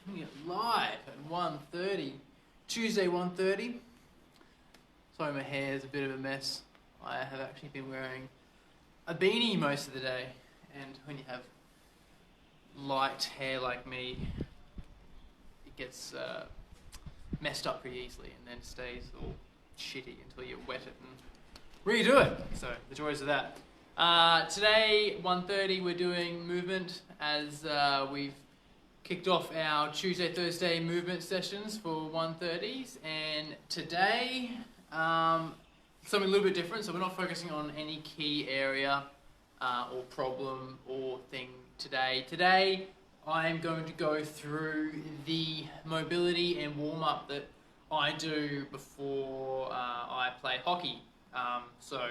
Doing it live at 1:30, Tuesday 1:30. Sorry, my hair is a bit of a mess. I have actually been wearing a beanie most of the day, and when you have light hair like me, it gets messed up pretty easily and then stays all shitty until you wet it and redo it. So the joys of that. Today 1:30 we're doing movement as we've kicked off our Tuesday, Thursday movement sessions for 1:30s, and today something a little bit different. So we're not focusing on any key area or problem or thing today. Today I'm going to go through the mobility and warm-up that I do before I play hockey. So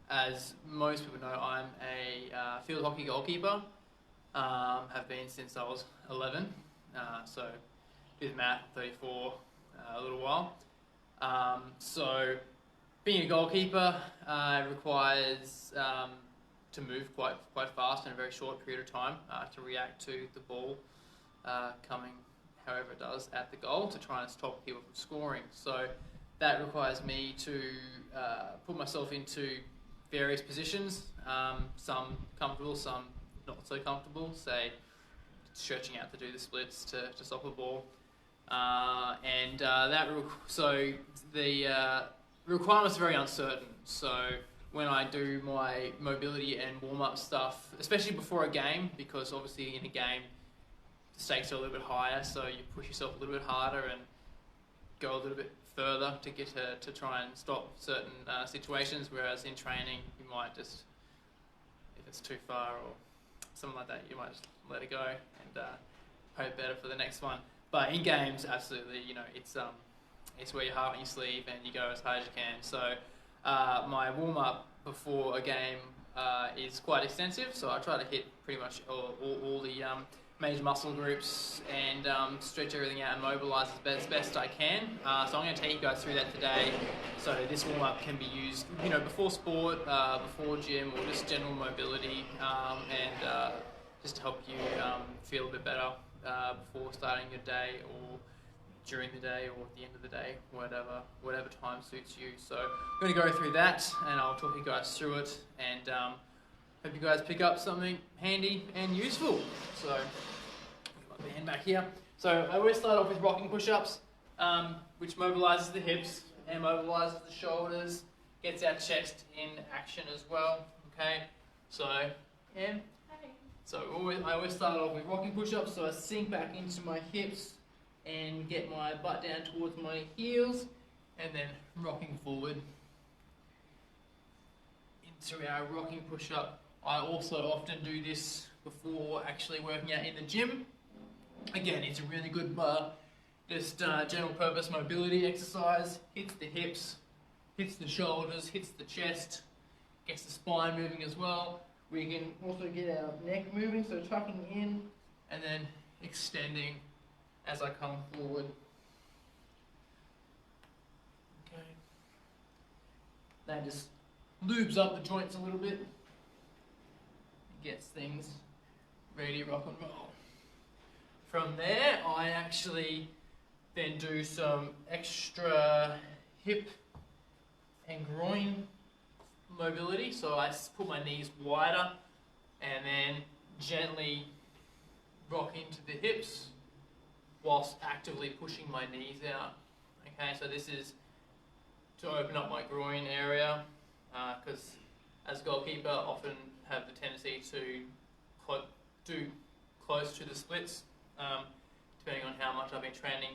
as most people know, I'm a field hockey goalkeeper. Have been since I was 11, so with math, 34, a little while. So being a goalkeeper requires to move quite fast in a very short period of time to react to the ball coming however it does at the goal to try and stop people from scoring. So that requires me to put myself into various positions, some comfortable, some not so comfortable, say stretching out to do the splits to stop a ball. So the requirements are very uncertain. So when I do my mobility and warm-up stuff, especially before a game, because obviously in a game the stakes are a little bit higher, so you push yourself a little bit harder and go a little bit further to get to try and stop certain situations, whereas in training you might just, if it's too far or something like that, you might just let it go and hope better for the next one. But in games, absolutely, it's where your heart on your sleeve and you go as hard as you can. So my warm-up before a game is quite extensive, so I try to hit pretty much all the major muscle groups and stretch everything out and mobilise as best I can. So I'm going to take you guys through that today. So this warm-up can be used, before sport, before gym, or just general mobility, and just to help you feel a bit better before starting your day, or during the day, or at the end of the day, whatever time suits you. So I'm going to go through that, and I'll talk you guys through it, and hope you guys pick up something handy and useful. So put my hand back here. So I always start off with rocking push-ups, which mobilises the hips and mobilises the shoulders, gets our chest in action as well. Okay, so I always start off with rocking push-ups. So I sink back into my hips and get my butt down towards my heels, and then rocking forward into our rocking push-up. I also often do this before actually working out in the gym. Again, it's a really good general purpose mobility exercise. Hits the hips, hits the shoulders, hits the chest, gets the spine moving as well. We can also get our neck moving, so tucking in and then extending as I come forward. Okay. That just lubes up the joints a little bit. Gets things ready to rock and roll. From there, I actually then do some extra hip and groin mobility. So I put my knees wider and then gently rock into the hips whilst actively pushing my knees out. Okay, so this is to open up my groin area, because as a goalkeeper, I often have the tendency to do close to the splits, depending on how much I've been training.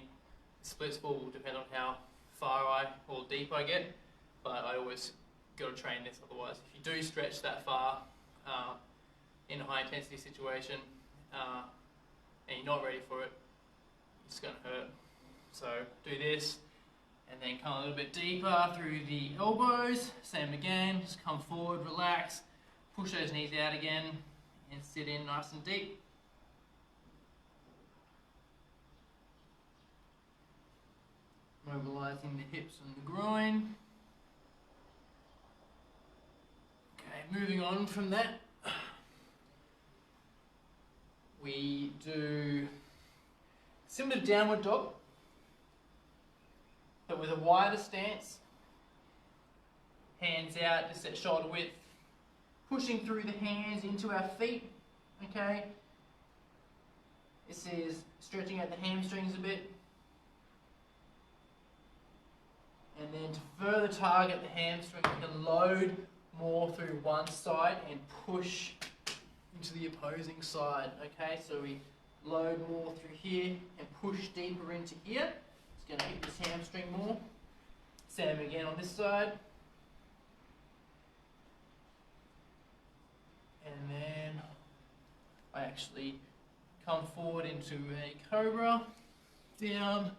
The splits will depend on how far or deep I get, but I always got to train this, otherwise if you do stretch that far in a high intensity situation and you're not ready for it, it's going to hurt. So do this and then come a little bit deeper through the elbows. Same again, just come forward, relax, push those knees out again and sit in nice and deep. Mobilizing the hips and the groin. Okay, moving on from that, we do Similar to downward dog, but with a wider stance. Hands out, just at shoulder width. Pushing through the hands into our feet, okay? This is stretching out the hamstrings a bit. And then to further target the hamstring, we can load more through one side and push into the opposing side, okay? So we load more through here and push deeper into here. It's going to hit this hamstring more. Same again on this side. And then I actually come forward into a cobra, down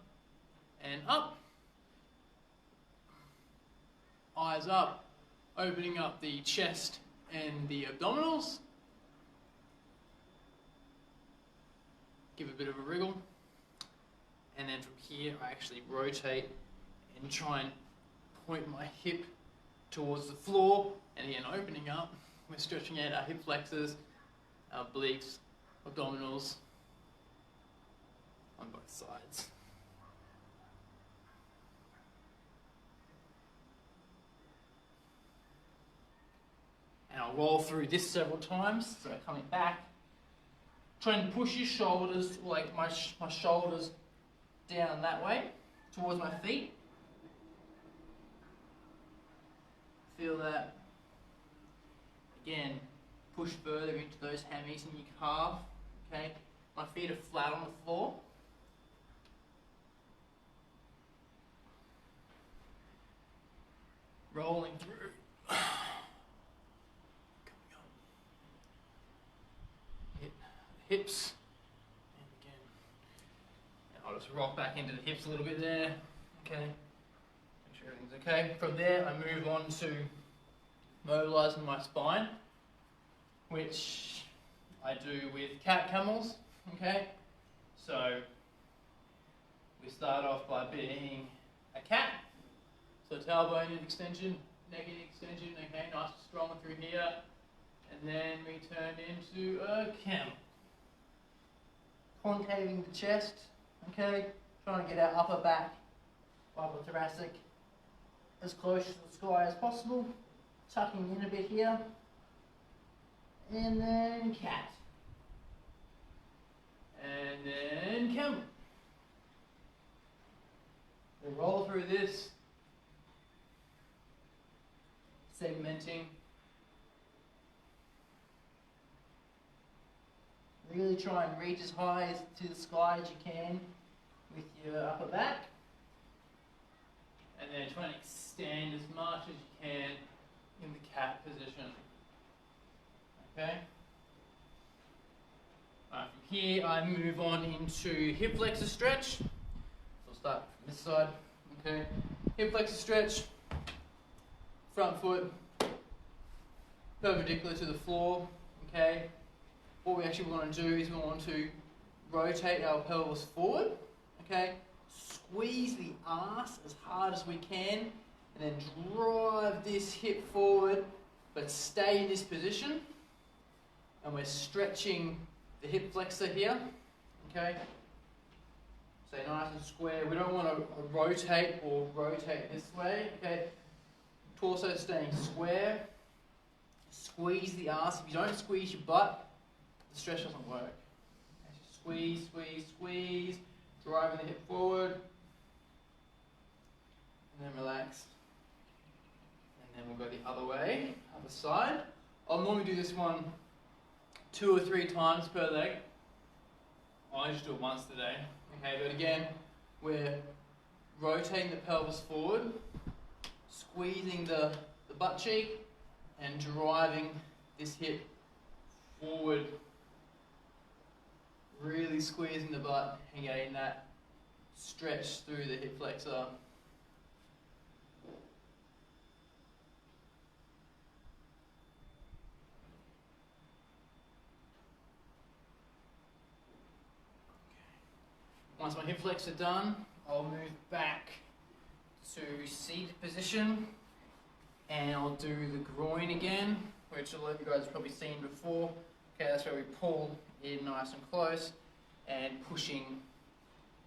and up. Eyes up, opening up the chest and the abdominals. Give a bit of a wriggle. And then from here, I actually rotate and try and point my hip towards the floor. And again, opening up, we're stretching out our hip flexors, our obliques, abdominals on both sides. And I'll roll through this several times. So coming back, trying to push your shoulders, like my shoulders down that way, towards my feet. Feel that. Again, push further into those hammies in your calf. Okay, my feet are flat on the floor. Rolling through. Hips, and again, I'll just rock back into the hips a little bit there, okay, make sure everything's okay. From there, I move on to mobilising my spine, which I do with cat camels, okay. So, we start off by being a cat, so tailbone extension, neck extension, okay, nice and strong through here, and then we turn into a camel. Concaving the chest, okay, trying to get our upper back, upper thoracic as close to the sky as possible, tucking in a bit here, and then cat, and then camel. We roll through this, segmenting. Really try and reach as high to the sky as you can with your upper back. And then try and extend as much as you can in the cat position. Okay? Alright, from here I move on into hip flexor stretch. So I'll start from this side. Okay? Hip flexor stretch. Front foot perpendicular to the floor. Okay? What we actually want to do is we want to rotate our pelvis forward, okay? Squeeze the arse as hard as we can, and then drive this hip forward, but stay in this position. And we're stretching the hip flexor here, okay? Stay nice and square. We don't want to rotate or rotate this way, okay? Torso staying square. Squeeze the arse. If you don't squeeze your butt, the stretch doesn't work. Okay, so squeeze, squeeze, squeeze, driving the hip forward, and then relax. And then we'll go the other way, other side. I'll normally do this one 2 or 3 times per leg. I just do it once today. Okay, but again, we're rotating the pelvis forward, squeezing the butt cheek, and driving this hip forward. Really squeezing the butt and getting that stretch through the hip flexor. Once my hip flexors are done, I'll move back to seated position and I'll do the groin again, which a lot of you guys have probably seen before. Okay, that's where we pull in nice and close and pushing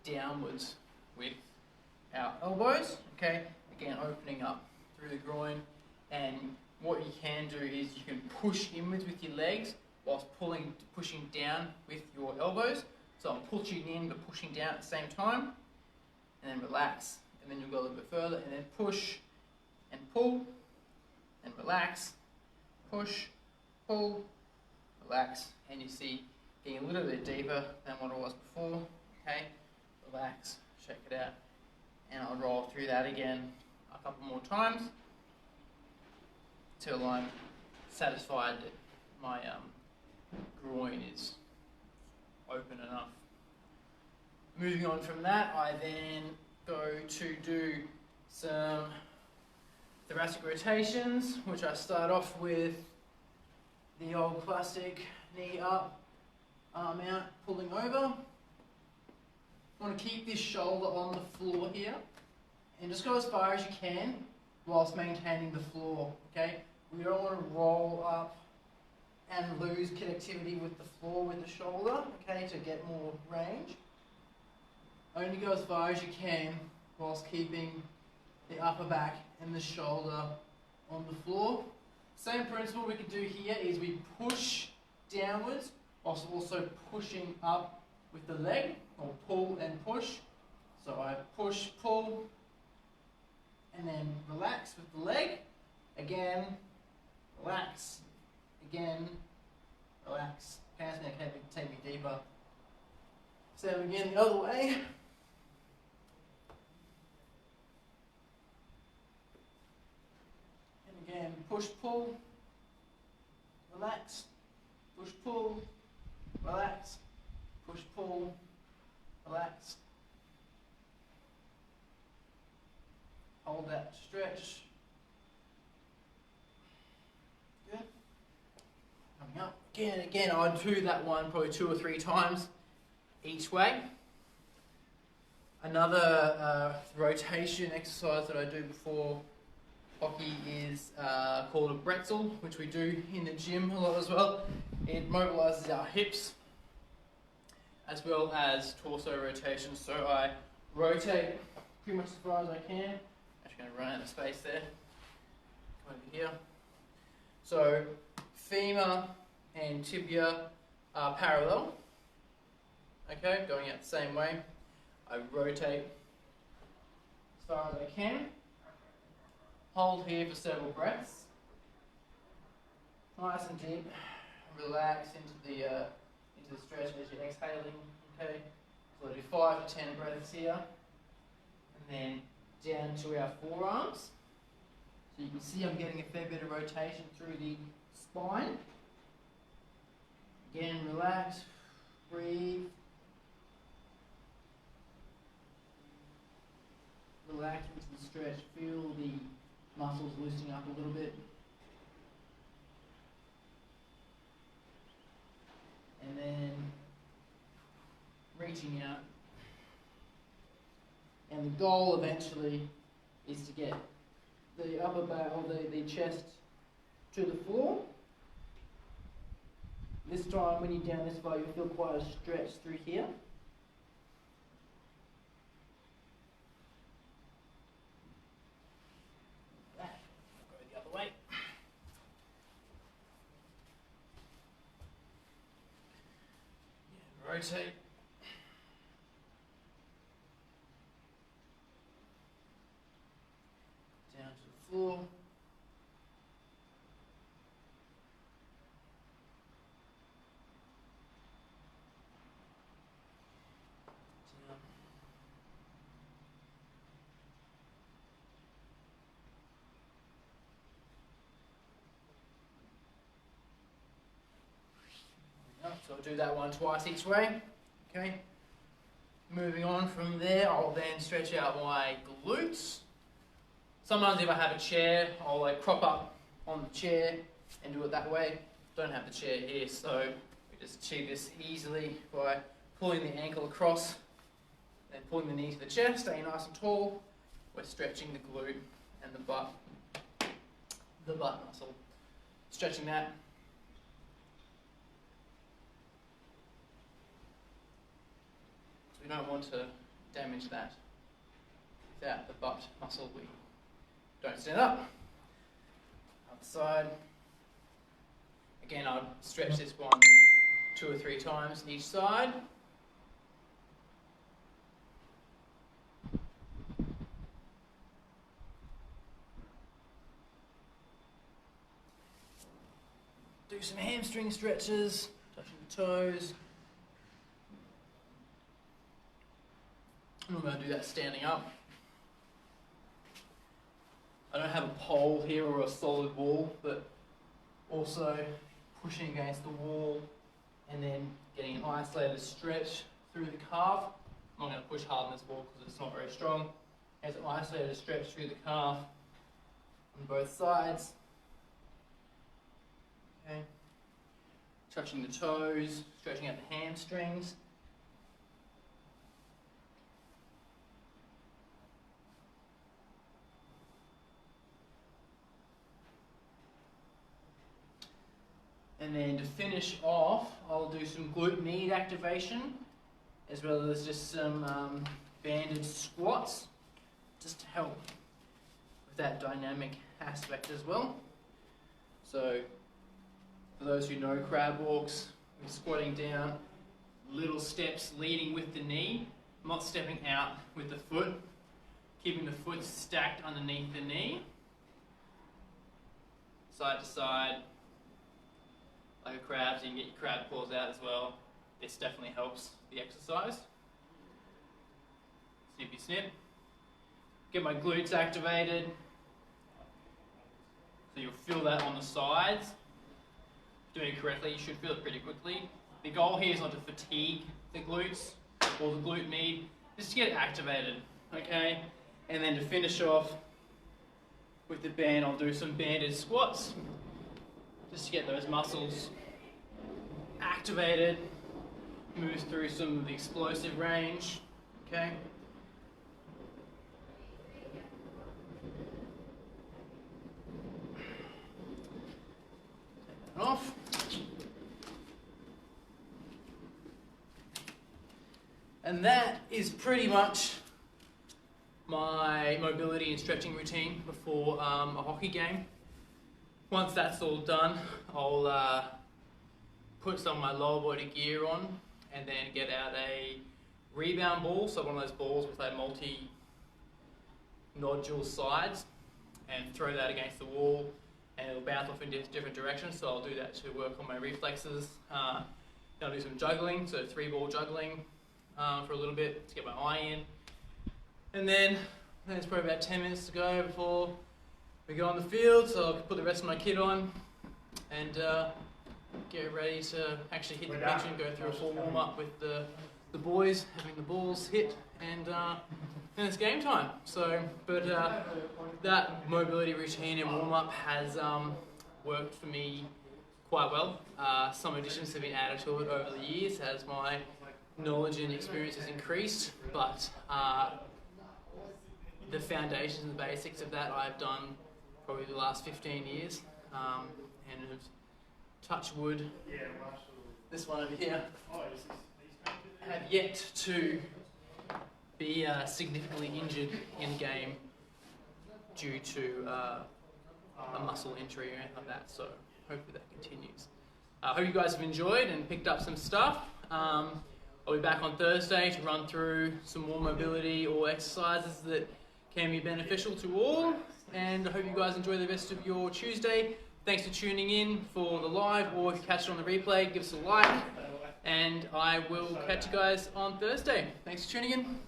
downwards with our elbows, okay? Again, opening up through the groin, and what you can do is you can push inwards with your legs whilst pushing down with your elbows. So I'm pushing in but pushing down at the same time, and then relax, and then you'll go a little bit further, and then push and pull, and relax, push, pull, relax, and you see getting a little bit deeper than what it was before, okay? Relax, check it out, and I'll roll through that again a couple more times till I'm satisfied that my groin is open enough. Moving on from that, I then go to do some thoracic rotations, which I start off with the old classic knee up, arm out, pulling over. I want to keep this shoulder on the floor here, and just go as far as you can whilst maintaining the floor, okay? We don't want to roll up and lose connectivity with the floor with the shoulder, okay, to get more range. Only go as far as you can whilst keeping the upper back and the shoulder on the floor. Same principle we can do here is we push downwards whilst also pushing up with the leg, or pull and push. So I push, pull, and then relax with the leg. Again, relax. Again, relax. Okay, it's going to take me deeper. So again, the other way. And again, push, pull, relax, push, pull, relax, push, pull, relax. Hold that stretch. Good. Coming up. Again, I'd do that one probably 2 or 3 times each way. Another rotation exercise that I do before hockey is called a bretzel, which we do in the gym a lot as well. It mobilises our hips as well as torso rotation. So I rotate pretty much as far as I can. Actually going to run out of space there. Come over here. So femur and tibia are parallel. Okay, going out the same way. I rotate as far as I can. Hold here for several breaths. Nice and deep. Relax into the stretch as you're exhaling. Okay, so I do 5 to 10 breaths here, and then down to our forearms. So you can see I'm getting a fair bit of rotation through the spine. Again, relax, breathe. Relax into the stretch, feel the muscles loosening up a little bit. And then reaching out. And the goal eventually is to get the upper back or the chest to the floor. This time when you're down this far, you'll feel quite a stretch through here. Rotate. Down to the floor. Down. So I'll do that one twice each way. Okay. Moving on from there, I'll then stretch out my glutes. Sometimes if I have a chair, I'll like prop up on the chair and do it that way. Don't have the chair here, so we just achieve this easily by pulling the ankle across, then pulling the knee to the chest, staying nice and tall. We're stretching the glute and the butt muscle. Stretching that. We don't want to damage that without the butt muscle. We don't stand up. Other side. Again, I'd stretch this one 2 or 3 times each side. Do some hamstring stretches, touching the toes. And I'm going to do that standing up. I don't have a pole here or a solid wall, but also pushing against the wall and then getting an isolated stretch through the calf. I'm not going to push hard on this wall because it's not very strong. It's an isolated stretch through the calf on both sides. Okay. Touching the toes, stretching out the hamstrings. And then to finish off, I'll do some glute med activation, as well as just some banded squats, just to help with that dynamic aspect as well. So, for those who know crab walks, we're squatting down, little steps leading with the knee, not stepping out with the foot, keeping the foot stacked underneath the knee, side to side, like a crab, so you can get your crab claws out as well. This definitely helps the exercise. Snippy snip. Get my glutes activated. So you'll feel that on the sides. Doing it correctly, you should feel it pretty quickly. The goal here is not to fatigue the glutes or the glute med, just to get it activated, okay? And then to finish off with the band, I'll do some banded squats, just to get those muscles activated, move through some of the explosive range, okay? Take that off. And that is pretty much my mobility and stretching routine before a hockey game. Once that's all done, I'll put some of my lower body gear on and then get out a rebound ball, so one of those balls with a multi-nodule sides, and throw that against the wall and it'll bounce off in different directions, so I'll do that to work on my reflexes. Then I'll do some juggling, so 3-ball juggling for a little bit to get my eye in. And then there's probably about 10 minutes to go before we go on the field, so I'll put the rest of my kit on and get ready to actually hit the pitch and go through a full warm-up with the boys, having the balls hit, and then it's game time. So, but that mobility routine and warm-up has worked for me quite well. Some additions have been added to it over the years as my knowledge and experience has increased, but the foundations and the basics of that I've done probably the last 15 years, and have, touch wood, this one over here, have yet to be significantly injured in game due to a muscle injury or anything like that, so hopefully that continues. I hope you guys have enjoyed and picked up some stuff. I'll be back on Thursday to run through some more mobility or exercises that can be beneficial to all, and I hope you guys enjoy the rest of your Tuesday. Thanks for tuning in for the live, or if you catch it on the replay, give us a like, and I will catch you guys on Thursday. Thanks for tuning in.